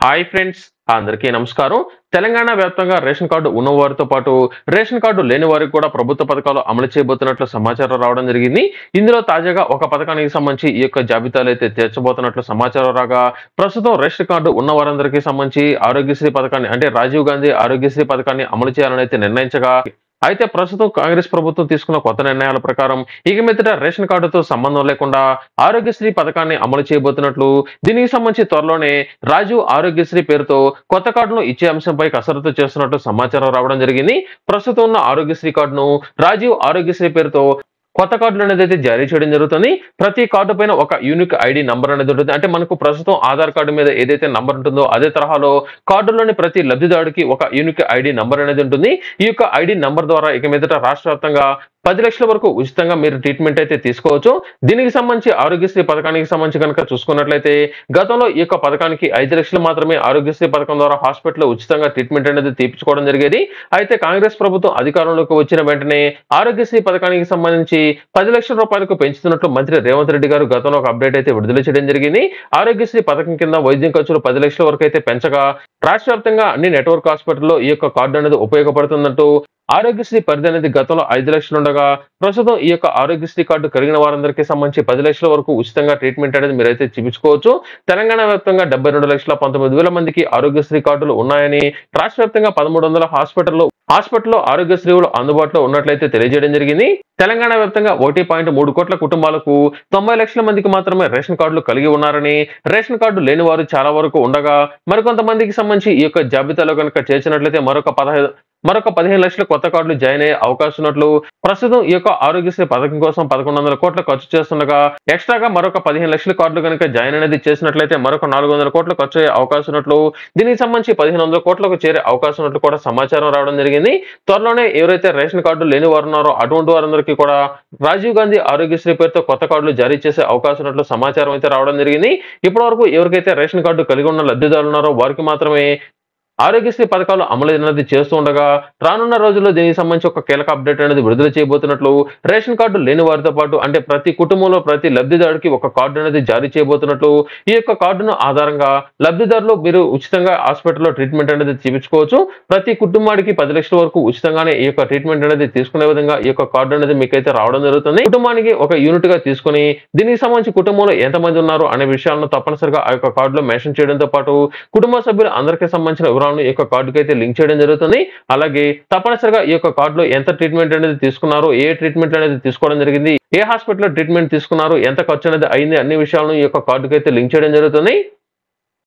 Hi friends, అందరికీ నమస్కారం. తెలంగాణ వ్యాప్తంగా రేషన్ కార్డు ఉన్నవారితో పాటు రేషన్ కార్డు లేని వారికి కూడా ప్రభుత్వ పథకాలు అమలు చేయబోతున్నట్లు సమాచారం రావడం జరిగింది. ఇందులో తాజాగా ఒక పథకానికి సంబంధించి ఈ యొక్క జాబితాలు అయితే చేర్చబోతున్నట్లు సమాచారం రాగా, ప్రస్తుతం రేషన్ కార్డు ఉన్న వారందరికీ సంబంధించి ఆరోగ్యశ్రీ పథకాన్ని అంటే రాజీవ్ గాంధీ ఆరోగ్యశ్రీ పథకాన్ని అమలు చేయాలని అయితే నిర్ణయించగా, అయితే ప్రస్తుతం కాంగ్రెస్ ప్రభుత్వం తీసుకున్న కొత్త నిర్ణయాల ప్రకారం ఇక మీదట రేషన్ కార్డుతో సంబంధం లేకుండా ఆరోగ్యశ్రీ పథకాన్ని అమలు చేయబోతున్నట్లు, దీనికి సంబంధించి త్వరలోనే రాజీవ్ ఆరోగ్యశ్రీ పేరుతో కొత్త కార్డును ఇచ్చే అంశంపై కసరత్తు చేస్తున్నట్లు సమాచారం రావడం జరిగింది. ప్రస్తుతం ఉన్న ఆరోగ్యశ్రీ కార్డును రాజీవ్ ఆరోగ్యశ్రీ పేరుతో కొత్త కార్డులు అనేది అయితే జారీ చేయడం జరుగుతుంది. ప్రతి కార్డు పైన ఒక యూనిక్ ఐడి నంబర్ అనేది ఉంటుంది. అంటే మనకు ప్రస్తుతం ఆధార్ కార్డు మీద ఏదైతే నంబర్ ఉంటుందో అదే తరహాలో కార్డులోని ప్రతి లబ్ధిదారుడికి ఒక యూనిక్ ఐడి నంబర్ అనేది ఉంటుంది. ఈ యొక్క ఐడి నంబర్ ద్వారా ఇక మీదట రాష్ట్ర వ్యాప్తంగా 10 లక్షల వరకు ఉచితంగా మీరు ట్రీట్మెంట్ అయితే తీసుకోవచ్చు. దీనికి సంబంధించి ఆరోగ్యశ్రీ పథకానికి సంబంధించి కనుక చూసుకున్నట్లయితే, గతంలో ఈ యొక్క పథకానికి 5 లక్షలు మాత్రమే ఆరోగ్యశ్రీ పథకం ద్వారా హాస్పిటల్లో ఉచితంగా ట్రీట్మెంట్ అనేది తీపించుకోవడం జరిగేది. అయితే కాంగ్రెస్ ప్రభుత్వం అధికారంలోకి వచ్చిన వెంటనే ఆరోగ్యశ్రీ పథకానికి సంబంధించి 10 లక్షల రూపాయలకు పెంచుతున్నట్లు మంత్రి రేవంత్ రెడ్డి గారు గతంలో ఒక అప్డేట్ అయితే విడుదల చేయడం జరిగింది. ఆరోగ్యశ్రీ పథకం కింద వైద్యం ఖర్చులు 10 లక్షల వరకు అయితే పెంచగా, రాష్ట్ర వ్యాప్తంగా అన్ని నెట్వర్క్ హాస్పిటల్లో ఈ యొక్క కార్డు అనేది ఉపయోగపడుతుందంటూ, ఆరోగ్యశ్రీ పరిధి అనేది గతంలో 5 లక్షలు ఉండగా, ప్రస్తుతం ఈ యొక్క ఆరోగ్యశ్రీ కార్డు కలిగిన వారందరికీ సంబంధించి 10 లక్షల వరకు ఉచితంగా ట్రీట్మెంట్ అనేది మీరైతే చూపించుకోవచ్చు. తెలంగాణ వ్యాప్తంగా 72,19,000 మందికి ఆరోగ్యశ్రీ కార్డులు ఉన్నాయని, రాష్ట్ర వ్యాప్తంగా 1300 హాస్పిటల్లో ఆరోగ్యశ్రీలు అందుబాటులో ఉన్నట్లయితే తెలియజేయడం జరిగింది. తెలంగాణ వ్యాప్తంగా 1.3 కోట్ల కుటుంబాలకు 90 లక్షల మందికి మాత్రమే రేషన్ కార్డులు కలిగి ఉన్నారని, రేషన్ కార్డు లేని వారు చాలా వరకు ఉండగా, మరికొంతమందికి సంబంధించి ఈ యొక్క జాబితాలో కనుక చేర్చినట్లయితే మరొక 15 లక్షల కొత్త కార్డులు జాయిన్ అయ్యే అవకాశం ఉన్నట్లు, ప్రస్తుతం ఈ యొక్క ఆరోగ్యశ్రీ పథకం కోసం 1100 కోట్ల ఖర్చు చేస్తుండగా, ఎక్స్ట్రాగా మరొక 15 లక్షల కార్డులు కనుక జాయిన్ అనేది చేసినట్లయితే మరొక 400 కోట్ల ఖర్చు అయ్యే అవకాశం ఉన్నట్లు, దీనికి సంబంధించి 1500 కోట్లకు చేరే అవకాశం ఉన్నట్లు కూడా సమాచారం రావడం జరిగింది. త్వరలోనే ఎవరైతే రేషన్ కార్డు లేని వారు ఉన్నారో అటువంటి వారందరికీ కూడా రాజీవ్ గాంధీ ఆరోగ్యశ్రీ పేరుతో కొత్త కార్డులు జారీ చేసే అవకాశం ఉన్నట్లు సమాచారం అయితే రావడం జరిగింది. ఇప్పటి వరకు ఎవరికైతే రేషన్ కార్డు కలిగి ఉన్న లబ్ధిదారులు ఉన్నారో వారికి మాత్రమే ఆరోగ్యశ్రీ పథకాలు అమలు అనేది చేస్తూ ఉండగా, రానున్న రోజుల్లో దీనికి సంబంధించి ఒక కీలక అప్డేట్ అనేది విడుదల చేయబోతున్నట్లు, రేషన్ కార్డు లేని వారితో పాటు అంటే ప్రతి కుటుంబంలో ప్రతి లబ్ధిదారుడికి ఒక కార్డు అనేది జారీ చేయబోతున్నట్లు, ఈ యొక్క కార్డును ఆధారంగా లబ్ధిదారులు మీరు ఉచితంగా హాస్పిటల్లో ట్రీట్మెంట్ అనేది చూపించుకోవచ్చు. ప్రతి కుటుంబానికి 10 లక్షల వరకు ఉచితంగానే ఈ యొక్క ట్రీట్మెంట్ అనేది తీసుకునే విధంగా ఈ యొక్క కార్డు అనేది మీకైతే రావడం జరుగుతుంది. కుటుంబానికి ఒక యూనిట్ గా తీసుకుని, దీనికి సంబంధించి కుటుంబంలో ఎంతమంది ఉన్నారు అనే విషయాలను తప్పనిసరిగా ఆ యొక్క కార్డులో మెన్షన్ చేయడంతో పాటు, కుటుంబ సభ్యులు అందరికీ సంబంధించిన వివరాలను ఈ యొక్క కార్డుకి అయితే లింక్ చేయడం జరుగుతుంది. అలాగే తప్పనిసరిగా ఈ యొక్క కార్డులో ఎంత ట్రీట్మెంట్ అనేది తీసుకున్నారు, ఏ ట్రీట్మెంట్ అనేది తీసుకోవడం జరిగింది, ఏ హాస్పిటల్లో ట్రీట్మెంట్ తీసుకున్నారు, ఎంత ఖర్చు అనేది అయింది, అన్ని విషయాలను ఈ యొక్క కార్డుకి అయితే లింక్ చేయడం జరుగుతుంది.